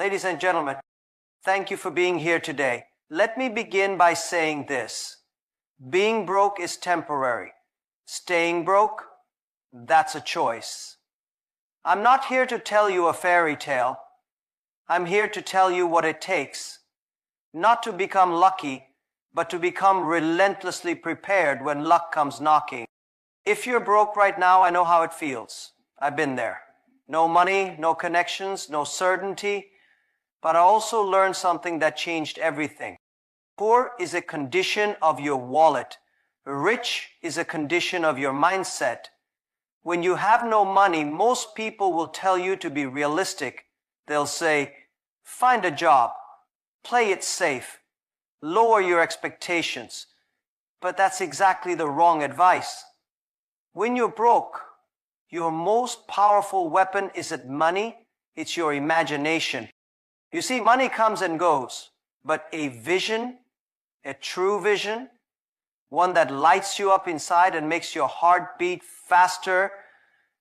Ladies and gentlemen, thank you for being here today. Let me begin by saying this. Being broke is temporary. Staying broke, that's a choice. I'm not here to tell you a fairy tale. I'm here to tell you what it takes, not to become lucky, but to become relentlessly prepared when luck comes knocking. If you're broke right now, I know how it feels. I've been there. No money, no connections, no certainty. But I also learned something that changed everything. Poor is a condition of your wallet. Rich is a condition of your mindset. When you have no money, most people will tell you to be realistic. They'll say, find a job, play it safe, lower your expectations. But that's exactly the wrong advice. When you're broke, your most powerful weapon isn't money, it's your imagination. You see, money comes and goes, but a vision, a true vision, one that lights you up inside and makes your heart beat faster,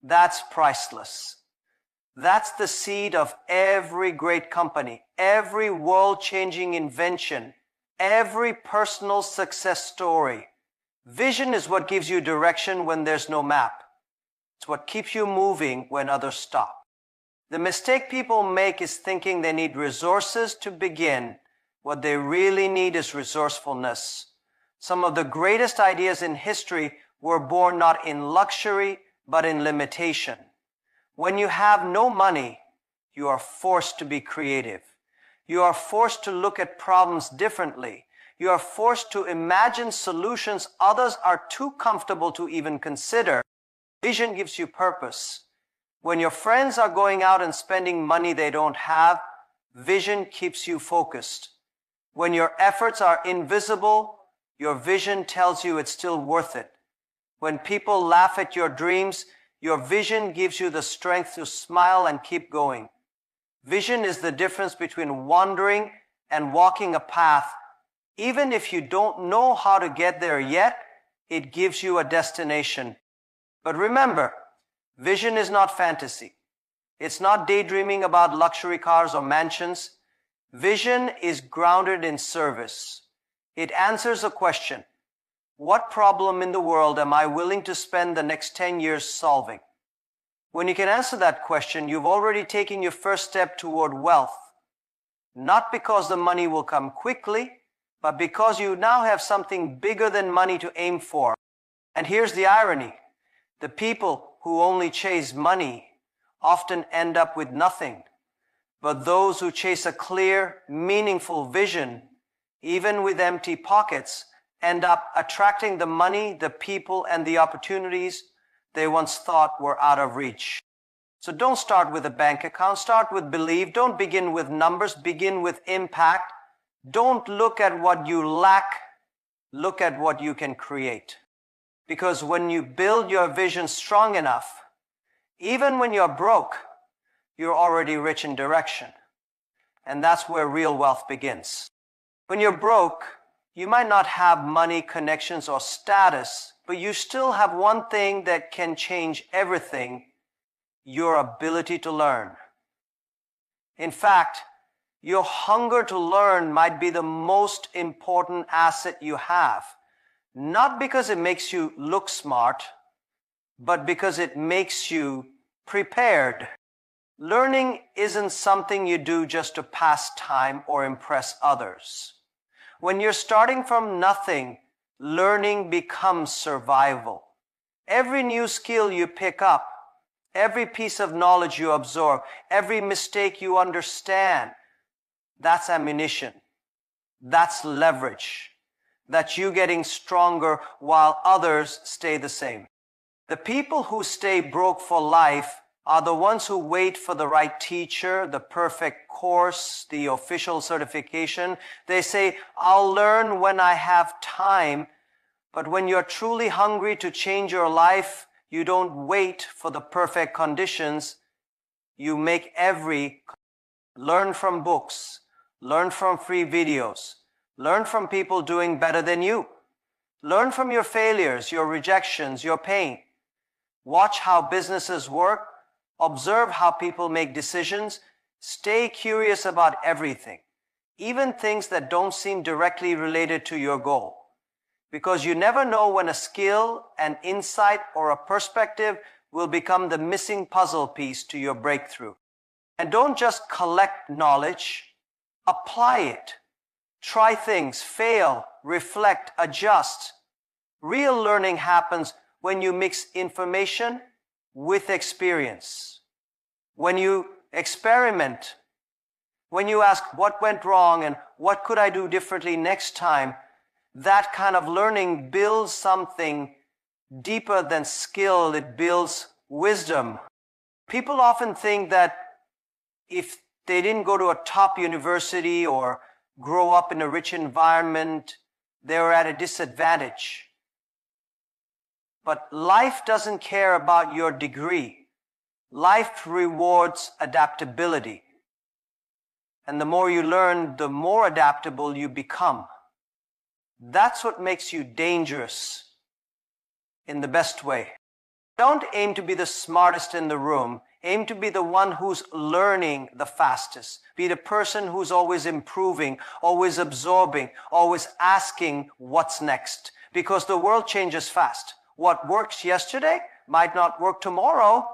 that's priceless. That's the seed of every great company, every world-changing invention, every personal success story. Vision is what gives you direction when there's no map. It's what keeps you moving when others stop. The mistake people make is thinking they need resources to begin. What they really need is resourcefulness. Some of the greatest ideas in history were born not in luxury, but in limitation. When you have no money, you are forced to be creative. You are forced to look at problems differently. You are forced to imagine solutions others are too comfortable to even consider. Vision gives you purpose. When your friends are going out and spending money they don't have, vision keeps you focused. When your efforts are invisible, your vision tells you it's still worth it. When people laugh at your dreams, your vision gives you the strength to smile and keep going. Vision is the difference between wandering and walking a path. Even if you don't know how to get there yet, it gives you a destination. But remember, vision is not fantasy. It's not daydreaming about luxury cars or mansions. Vision is grounded in service. It answers a question. What problem in the world am I willing to spend the next 10 years solving? When you can answer that question, you've already taken your first step toward wealth. Not because the money will come quickly, but because you now have something bigger than money to aim for. And here's the irony. The people who only chase money often end up with nothing. But those who chase a clear, meaningful vision, even with empty pockets, end up attracting the money, the people, and the opportunities they once thought were out of reach. So don't start with a bank account. Start with belief. Don't begin with numbers. Begin with impact. Don't look at what you lack. Look at what you can create. Because when you build your vision strong enough, even when you're broke, you're already rich in direction. And that's where real wealth begins. When you're broke, you might not have money, connections, or status, but you still have one thing that can change everything: your ability to learn. In fact, your hunger to learn might be the most important asset you have. Not because it makes you look smart, but because it makes you prepared. Learning isn't something you do just to pass time or impress others. When you're starting from nothing, learning becomes survival. Every new skill you pick up, every piece of knowledge you absorb, every mistake you understand, that's ammunition. That's leverage. That's you getting stronger while others stay the same. The people who stay broke for life are the ones who wait for the right teacher, the perfect course, the official certification. They say, I'll learn when I have time. But when you're truly hungry to change your life, you don't wait for the perfect conditions. You make learn from books, learn from free videos, learn from people doing better than you. Learn from your failures, your rejections, your pain. Watch how businesses work. Observe how people make decisions. Stay curious about everything, even things that don't seem directly related to your goal. Because you never know when a skill, an insight, or a perspective will become the missing puzzle piece to your breakthrough. And don't just collect knowledge, apply it. Try things, fail, reflect, adjust. Real learning happens when you mix information with experience. When you experiment, when you ask what went wrong and what could I do differently next time, that kind of learning builds something deeper than skill. It builds wisdom. People often think that if they didn't go to a top university or grow up in a rich environment, they were at a disadvantage. But life doesn't care about your degree. Life rewards adaptability. And the more you learn, the more adaptable you become. That's what makes you dangerous in the best way. Don't aim to be the smartest in the room. Aim to be the one who's learning the fastest. Be the person who's always improving, always absorbing, always asking what's next. Because the world changes fast. What works yesterday might not work tomorrow.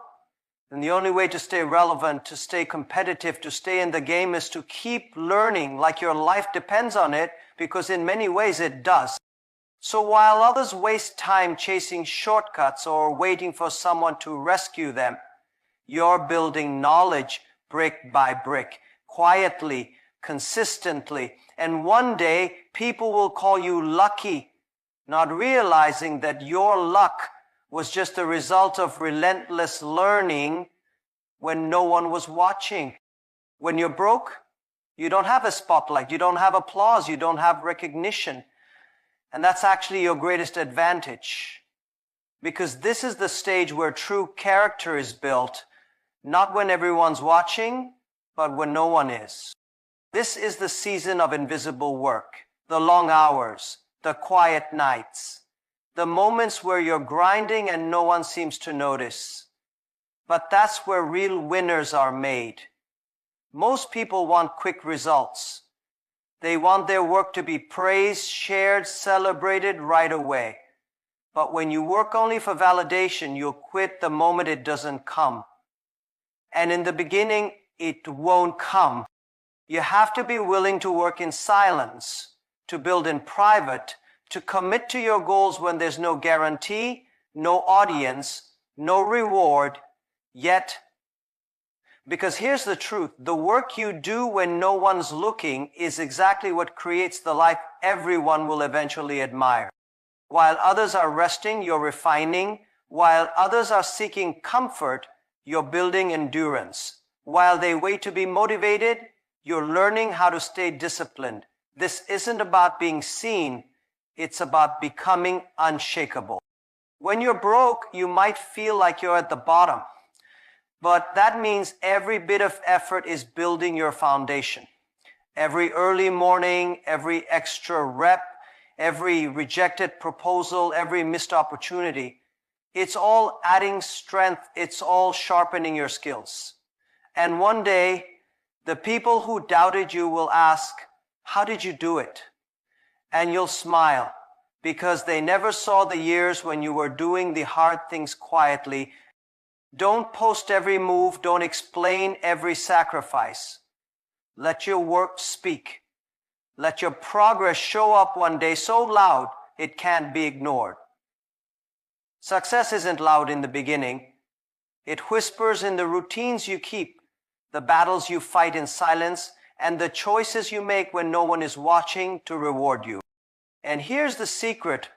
And the only way to stay relevant, to stay competitive, to stay in the game is to keep learning like your life depends on it, because in many ways it does. So while others waste time chasing shortcuts or waiting for someone to rescue them, you're building knowledge brick by brick, quietly, consistently. And one day, people will call you lucky, not realizing that your luck was just a result of relentless learning when no one was watching. When you're broke, you don't have a spotlight, you don't have applause, you don't have recognition. And that's actually your greatest advantage. Because this is the stage where true character is built, not when everyone's watching, but when no one is. This is the season of invisible work, the long hours, the quiet nights, the moments where you're grinding and no one seems to notice. But that's where real winners are made. Most people want quick results. They want their work to be praised, shared, celebrated right away. But when you work only for validation, you'll quit the moment it doesn't come. And in the beginning, it won't come. You have to be willing to work in silence, to build in private, to commit to your goals when there's no guarantee, no audience, no reward, yet. Because here's the truth, the work you do when no one's looking is exactly what creates the life everyone will eventually admire. While others are resting, you're refining. While others are seeking comfort, you're building endurance. While they wait to be motivated, you're learning how to stay disciplined. This isn't about being seen, it's about becoming unshakable. When you're broke, you might feel like you're at the bottom. But that means every bit of effort is building your foundation. Every early morning, every extra rep, every rejected proposal, every missed opportunity, it's all adding strength. It's all sharpening your skills. And one day, the people who doubted you will ask, how did you do it? And you'll smile because they never saw the years when you were doing the hard things quietly. Don't post every move. Don't explain every sacrifice. Let your work speak. Let your progress show up one day so loud it can't be ignored. Success isn't loud in the beginning. It whispers in the routines you keep, the battles you fight in silence, and the choices you make when no one is watching to reward you. And here's the secret.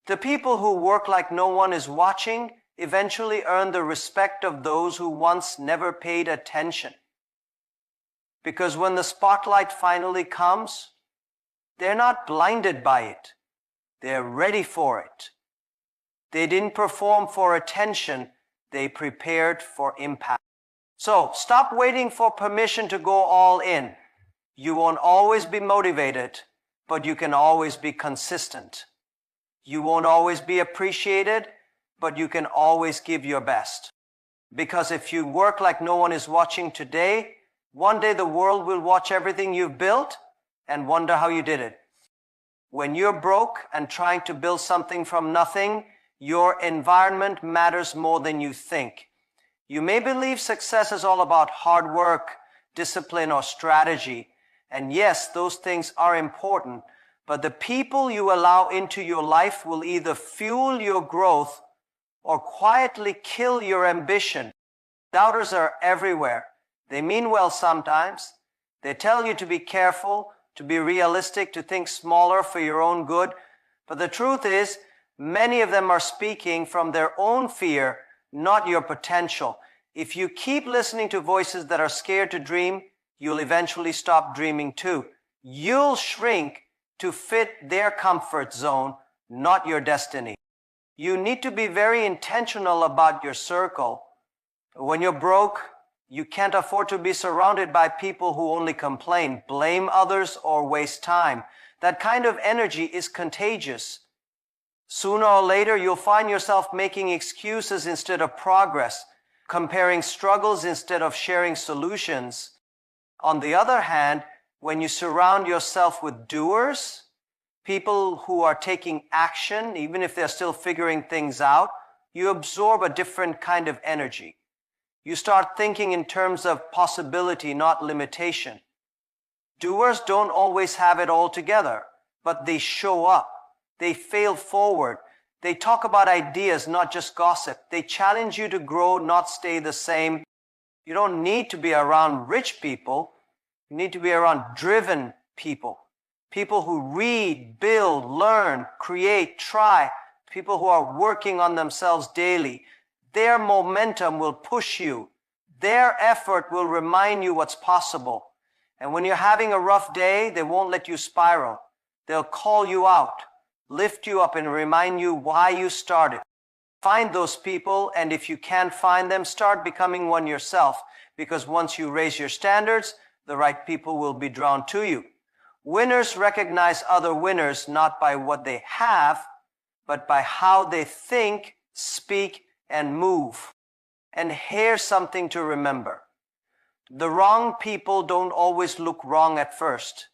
The people who work like no one is watching eventually earn the respect of those who once never paid attention. Because when the spotlight finally comes, they're not blinded by it. They're ready for it. They didn't perform for attention. They prepared for impact. So stop waiting for permission to go all in. You won't always be motivated, but you can always be consistent. You won't always be appreciated, but you can always give your best. Because if you work like no one is watching today, One day the world will watch everything you've built and wonder how you did it. When you're broke and trying to build something from nothing, your environment matters more than you think. You may believe success is all about hard work, discipline, or strategy. And yes, those things are important. But the people you allow into your life will either fuel your growth or quietly kill your ambition. Doubters are everywhere. They mean well sometimes. They tell you to be careful, to be realistic, to think smaller for your own good. But the truth is, many of them are speaking from their own fear, not your potential. If you keep listening to voices that are scared to dream, you'll eventually stop dreaming too. You'll shrink to fit their comfort zone, not your destiny. You need to be very intentional about your circle. When you're broke, you can't afford to be surrounded by people who only complain, blame others, or waste time. That kind of energy is contagious. Sooner or later, you'll find yourself making excuses instead of progress, comparing struggles instead of sharing solutions. On the other hand, when you surround yourself with doers, people who are taking action, even if they're still figuring things out, you absorb a different kind of energy. You start thinking in terms of possibility, not limitation. Doers don't always have it all together, but they show up. They fail forward. They talk about ideas, not just gossip. They challenge you to grow, not stay the same. You don't need to be around rich people. You need to be around driven people. People who read, build, learn, create, try. People who are working on themselves daily. Their momentum will push you. Their effort will remind you what's possible. And when you're having a rough day, they won't let you spiral. They'll call you out, lift you up, and remind you why you started. Find those people, and if you can't find them, start becoming one yourself. Because once you raise your standards, the right people will be drawn to you. Winners recognize other winners not by what they have, but by how they think, speak, and move. And here's something to remember. The wrong people don't always look wrong at first.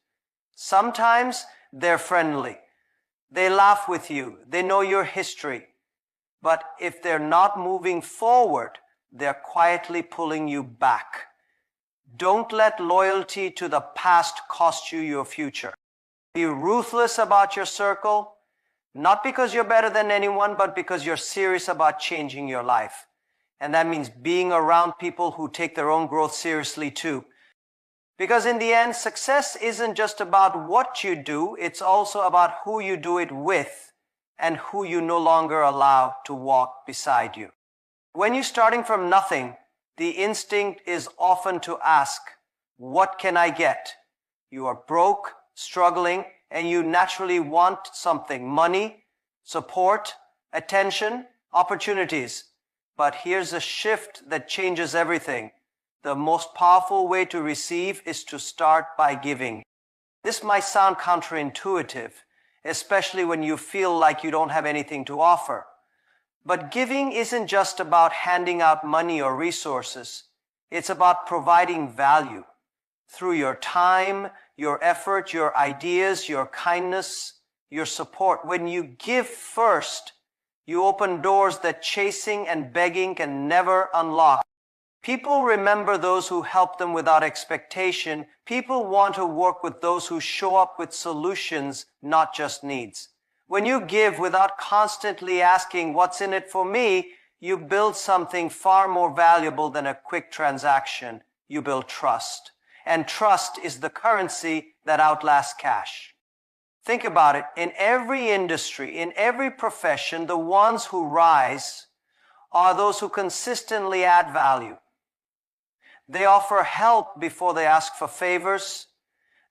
Sometimes they're friendly. They laugh with you. They know your history. But if they're not moving forward, they're quietly pulling you back. Don't let loyalty to the past cost you your future. Be ruthless about your circle, not because you're better than anyone, but because you're serious about changing your life. And that means being around people who take their own growth seriously too. Because in the end, success isn't just about what you do, it's also about who you do it with and who you no longer allow to walk beside you. When you're starting from nothing, the instinct is often to ask, what can I get? You are broke, struggling, and you naturally want something: money, support, attention, opportunities. But here's a shift that changes everything. The most powerful way to receive is to start by giving. This might sound counterintuitive, especially when you feel like you don't have anything to offer. But giving isn't just about handing out money or resources. It's about providing value through your time, your effort, your ideas, your kindness, your support. When you give first, you open doors that chasing and begging can never unlock. People remember those who help them without expectation. People want to work with those who show up with solutions, not just needs. When you give without constantly asking, what's in it for me, you build something far more valuable than a quick transaction. You build trust. And trust is the currency that outlasts cash. Think about it. In every industry, in every profession, the ones who rise are those who consistently add value. They offer help before they ask for favors.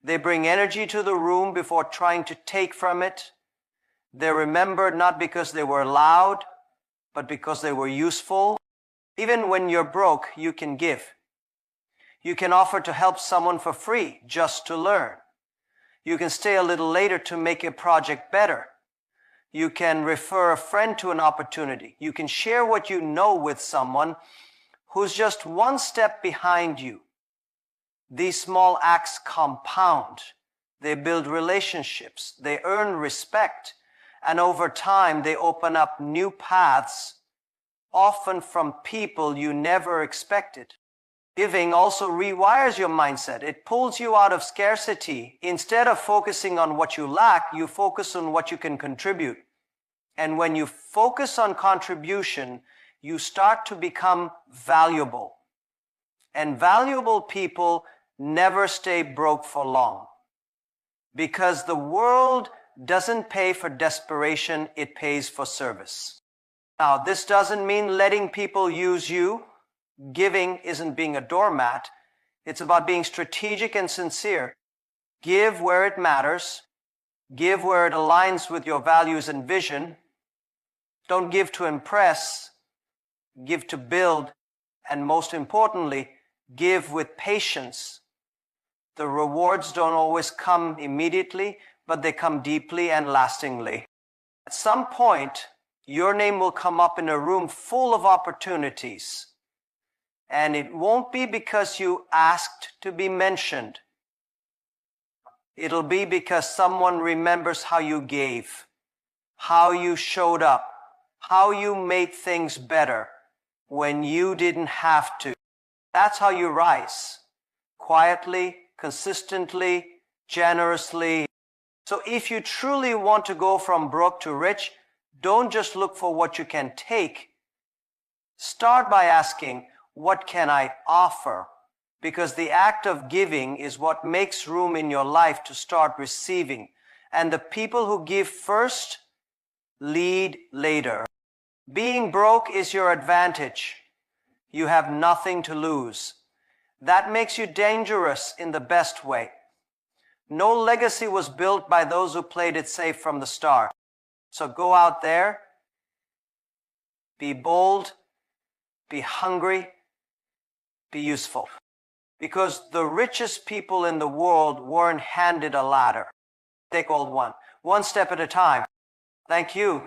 They bring energy to the room before trying to take from it. They're remembered not because they were loud, but because they were useful. Even when you're broke, you can give. You can offer to help someone for free just to learn. You can stay a little later to make a project better. You can refer a friend to an opportunity. You can share what you know with someone who's just one step behind you. These small acts compound. They build relationships. They earn respect. And over time, they open up new paths, often from people you never expected. Giving also rewires your mindset. It pulls you out of scarcity. Instead of focusing on what you lack, you focus on what you can contribute. And when you focus on contribution, you start to become valuable. And valuable people never stay broke for long. Because the world doesn't pay for desperation, it pays for service. Now, this doesn't mean letting people use you. Giving isn't being a doormat. It's about being strategic and sincere. Give where it matters. Give where it aligns with your values and vision. Don't give to impress. Give to build. And most importantly, give with patience. The rewards don't always come immediately, but they come deeply and lastingly. At some point, your name will come up in a room full of opportunities. And it won't be because you asked to be mentioned. It'll be because someone remembers how you gave, how you showed up, how you made things better when you didn't have to. That's how you rise. Quietly, consistently, generously. So if you truly want to go from broke to rich, don't just look for what you can take. Start by asking, what can I offer? Because the act of giving is what makes room in your life to start receiving. And the people who give first lead later. Being broke is your advantage. You have nothing to lose. That makes you dangerous in the best way. No legacy was built by those who played it safe from the start. So go out there, be bold, be hungry, be useful. Because the richest people in the world weren't handed a ladder. They called one step at a time. Thank you.